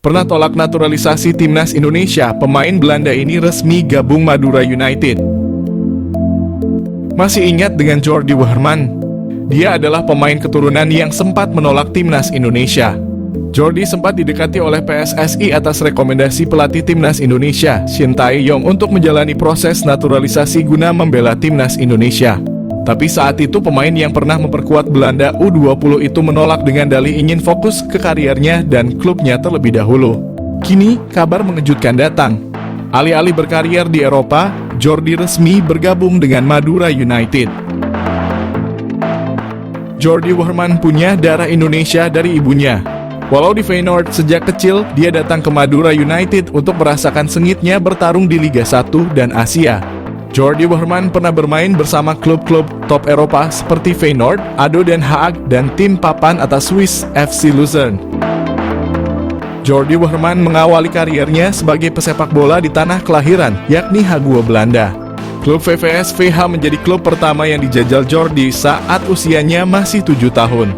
pernah tolak naturalisasi timnas Indonesia, pemain Belanda ini resmi gabung Madura United. Masih ingat dengan Jordi Wehrman? Dia adalah pemain keturunan yang sempat menolak timnas Indonesia. Jordi sempat didekati oleh PSSI atas rekomendasi pelatih timnas Indonesia, Shin Tae-yong, untuk menjalani proses naturalisasi guna membela timnas Indonesia. Tapi saat itu pemain yang pernah memperkuat Belanda U20 itu menolak dengan dalih ingin fokus ke kariernya dan klubnya terlebih dahulu. Kini, kabar mengejutkan datang. Alih-alih berkarier di Eropa, Jordi resmi bergabung dengan Madura United. Jordi Wehrman punya darah Indonesia dari ibunya. Walau di Feyenoord sejak kecil, dia datang ke Madura United untuk merasakan sengitnya bertarung di Liga 1 dan Asia. Jordi Wehrman pernah bermain bersama klub-klub top Eropa seperti Feyenoord, ADO Den Haag, dan tim papan atas Swiss FC Luzern. Jordi Wehrman mengawali kariernya sebagai pesepak bola di tanah kelahiran, yakni Hague, Belanda. Klub VVS VH menjadi klub pertama yang dijajal Jordi saat usianya masih 7 tahun.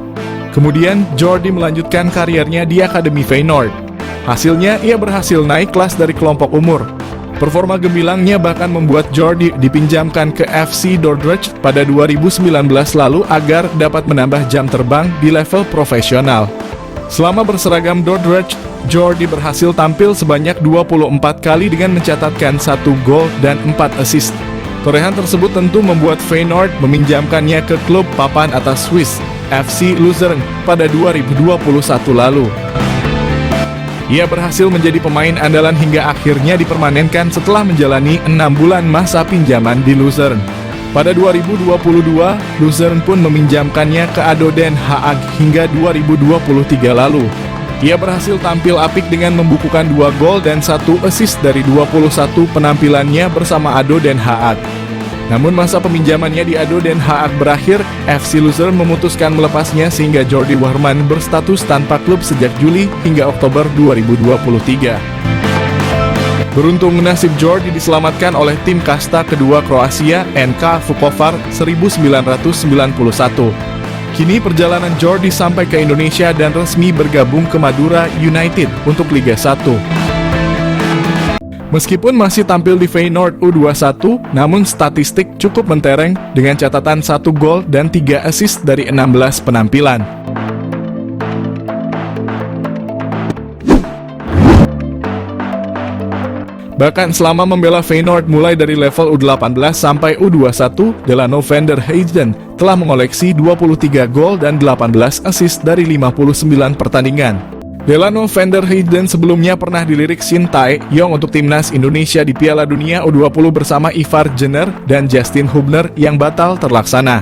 Kemudian, Jordi melanjutkan kariernya di Akademi Feyenoord. Hasilnya, ia berhasil naik kelas dari kelompok umur. Performa gemilangnya bahkan membuat Jordi dipinjamkan ke FC Dordrecht pada 2019 lalu agar dapat menambah jam terbang di level profesional. Selama berseragam Dordrecht, Jordi berhasil tampil sebanyak 24 kali dengan mencatatkan 1 gol dan 4 assist. Torehan tersebut tentu membuat Feyenoord meminjamkannya ke klub papan atas Swiss, FC Luzern, pada 2021 lalu. Ia berhasil menjadi pemain andalan hingga akhirnya dipermanenkan setelah menjalani 6 bulan masa pinjaman di Luzern. Pada 2022, Luzern pun meminjamkannya ke ADO Den Haag hingga 2023 lalu. Ia berhasil tampil apik dengan membukukan 2 gol dan 1 assist dari 21 penampilannya bersama ADO Den Haag. Namun masa peminjamannya di ADO Den Haag berakhir, FC Luzern memutuskan melepasnya sehingga Jordi Wehrman berstatus tanpa klub sejak Juli hingga Oktober 2023. Beruntung nasib Jordi diselamatkan oleh tim kasta kedua Kroasia, NK Vukovar 1991. Kini perjalanan Jordi sampai ke Indonesia dan resmi bergabung ke Madura United untuk Liga 1. Meskipun masih tampil di Feyenoord U21, namun statistik cukup mentereng dengan catatan 1 gol dan 3 assist dari 16 penampilan. Bahkan selama membela Feyenoord mulai dari level U18 sampai U21, Delano van der Heijden telah mengoleksi 23 gol dan 18 assist dari 59 pertandingan. Delano van der Heijden sebelumnya pernah dilirik Shin Tae-yong untuk timnas Indonesia di Piala Dunia U20 bersama Ivar Jenner dan Justin Hubner yang batal terlaksana.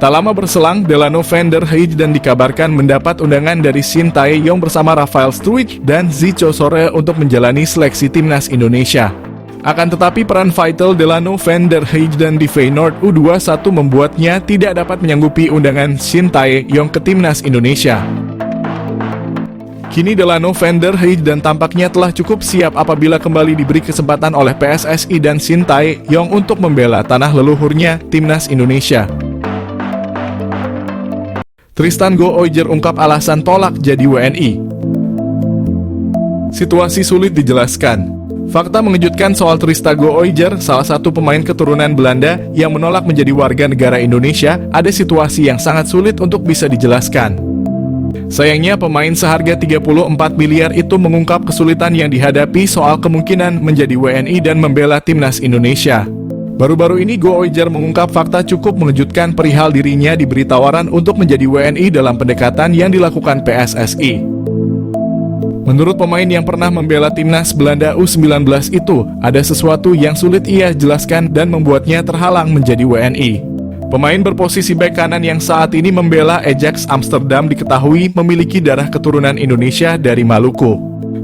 Tak lama berselang, Delano van der Heijden dikabarkan mendapat undangan dari Shin Tae-yong bersama Rafael Struijk dan Zico Sore untuk menjalani seleksi timnas Indonesia. Akan tetapi peran vital Delano van der Heijden di Feyenoord U21 membuatnya tidak dapat menyanggupi undangan Shin Tae-yong ke timnas Indonesia. Kini Delano van der Heijden tampaknya telah cukup siap apabila kembali diberi kesempatan oleh PSSI dan Shin Tae-yong untuk membela tanah leluhurnya, timnas Indonesia. Tristan Gooijer ungkap alasan tolak jadi WNI. Situasi sulit dijelaskan. Fakta mengejutkan soal Tristan Gooijer, salah satu pemain keturunan Belanda yang menolak menjadi warga negara Indonesia, ada situasi yang sangat sulit untuk bisa dijelaskan. Sayangnya pemain seharga 34 miliar itu mengungkap kesulitan yang dihadapi soal kemungkinan menjadi WNI dan membela timnas Indonesia. Baru-baru ini Gooijer mengungkap fakta cukup mengejutkan perihal dirinya diberi tawaran untuk menjadi WNI dalam pendekatan yang dilakukan PSSI. Menurut pemain yang pernah membela timnas Belanda U19 itu, ada sesuatu yang sulit ia jelaskan dan membuatnya terhalang menjadi WNI. Pemain berposisi bek kanan yang saat ini membela Ajax Amsterdam diketahui memiliki darah keturunan Indonesia dari Maluku.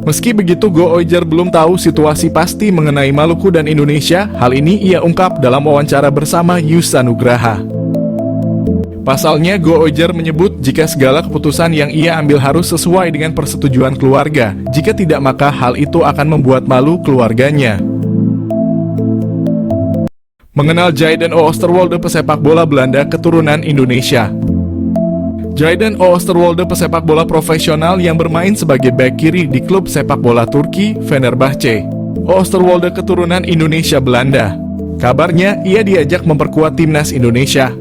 Meski begitu, Gooijer belum tahu situasi pasti mengenai Maluku dan Indonesia. Hal ini ia ungkap dalam wawancara bersama Yusa Nugraha. Pasalnya, Gooijer menyebut jika segala keputusan yang ia ambil harus sesuai dengan persetujuan keluarga. Jika tidak, maka hal itu akan membuat malu keluarganya. Mengenal Jayden Oosterwolde, pesepak bola Belanda keturunan Indonesia. Jayden Oosterwolde pesepak bola profesional yang bermain sebagai bek kiri di klub sepak bola Turki, Fenerbahce. Oosterwolde keturunan Indonesia Belanda. Kabarnya, ia diajak memperkuat timnas Indonesia.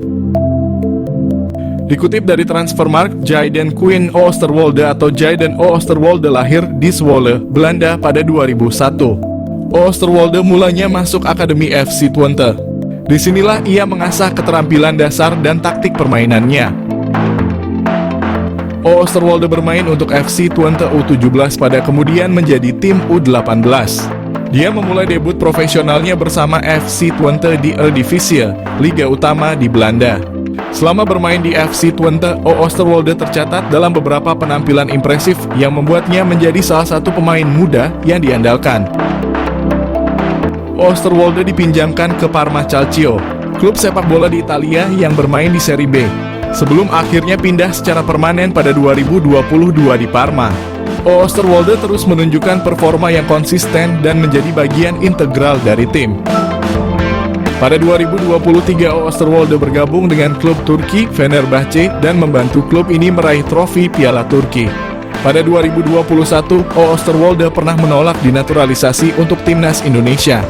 Dikutip dari Transfermarkt, Jayden Quinn Oosterwolde atau Jayden Oosterwolde lahir di Zwolle, Belanda pada 2001. Oosterwolde mulanya masuk Akademi FC Twente. Disinilah ia mengasah keterampilan dasar dan taktik permainannya. Oosterwolde bermain untuk FC Twente U17 pada kemudian menjadi tim U18. Dia memulai debut profesionalnya bersama FC Twente di Eredivisie, Liga Utama di Belanda. Selama bermain di FC Twente, Oosterwolde tercatat dalam beberapa penampilan impresif yang membuatnya menjadi salah satu pemain muda yang diandalkan. Oosterwolde dipinjamkan ke Parma Calcio, klub sepak bola di Italia yang bermain di Serie B, sebelum akhirnya pindah secara permanen pada 2022 di Parma. Oosterwolde terus menunjukkan performa yang konsisten dan menjadi bagian integral dari tim. Pada 2023, Oosterwolde bergabung dengan klub Turki, Fenerbahce, dan membantu klub ini meraih trofi Piala Turki. Pada 2021, Oosterwolde pernah menolak dinaturalisasi untuk timnas Indonesia.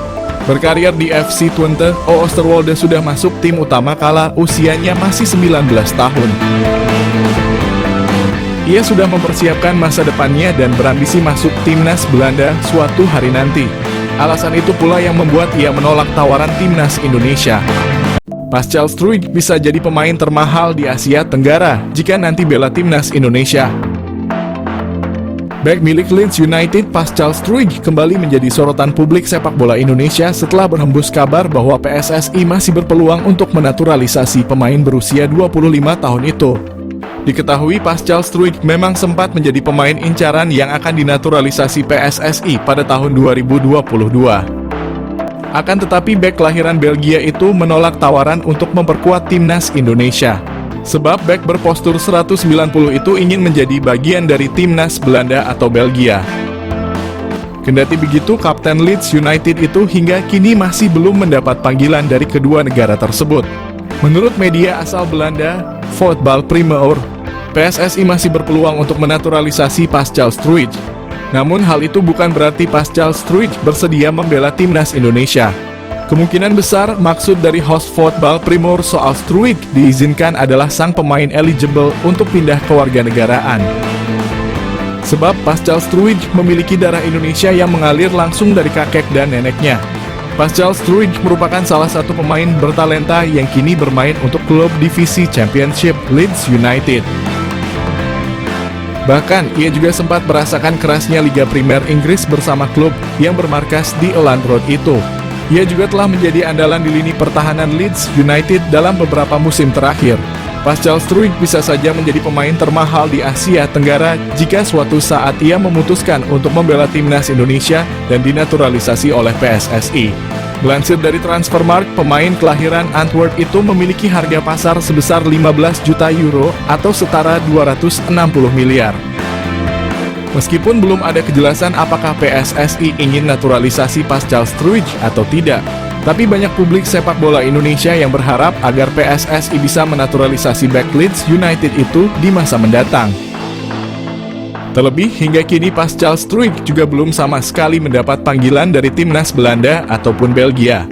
Berkarir di FC Twente, Oosterwolde sudah masuk tim utama kala usianya masih 19 tahun. Ia sudah mempersiapkan masa depannya dan berambisi masuk timnas Belanda suatu hari nanti. Alasan itu pula yang membuat ia menolak tawaran timnas Indonesia. Pascal Struijk bisa jadi pemain termahal di Asia Tenggara jika nanti bela timnas Indonesia. Bek milik Leeds United, Pascal Struijk kembali menjadi sorotan publik sepak bola Indonesia setelah berhembus kabar bahwa PSSI masih berpeluang untuk menaturalisasi pemain berusia 25 tahun itu. Diketahui Pascal Struijk memang sempat menjadi pemain incaran yang akan dinaturalisasi PSSI pada tahun 2022. Akan tetapi bek kelahiran Belgia itu menolak tawaran untuk memperkuat timnas Indonesia. Sebab bek berpostur 190 itu ingin menjadi bagian dari timnas Belanda atau Belgia. Kendati begitu, Kapten Leeds United itu hingga kini masih belum mendapat panggilan dari kedua negara tersebut. Menurut media asal Belanda, Voetbal Primeur, PSSI masih berpeluang untuk menaturalisasi Pascal Struijk. Namun hal itu bukan berarti Pascal Struijk bersedia membela timnas Indonesia. Kemungkinan besar maksud dari host Voetbal Primeur soal Struijk diizinkan adalah sang pemain eligible untuk pindah kewarganegaraan. Sebab Pascal Struijk memiliki darah Indonesia yang mengalir langsung dari kakek dan neneknya. Pascal Struijk merupakan salah satu pemain bertalenta yang kini bermain untuk klub divisi Championship Leeds United. Bahkan, ia juga sempat merasakan kerasnya Liga Primer Inggris bersama klub yang bermarkas di Elland Road itu. Ia juga telah menjadi andalan di lini pertahanan Leeds United dalam beberapa musim terakhir. Pascal Struijk bisa saja menjadi pemain termahal di Asia Tenggara jika suatu saat ia memutuskan untuk membela timnas Indonesia dan dinaturalisasi oleh PSSI. Melansir dari Transfermarkt, pemain kelahiran Antwerp itu memiliki harga pasar sebesar 15 juta euro atau setara 260 miliar. Meskipun belum ada kejelasan apakah PSSI ingin naturalisasi Pascal Struijk atau tidak, tapi banyak publik sepak bola Indonesia yang berharap agar PSSI bisa menaturalisasi bek Leeds United itu di masa mendatang. Terlebih, hingga kini Pascal Struijk juga belum sama sekali mendapat panggilan dari timnas Belanda ataupun Belgia.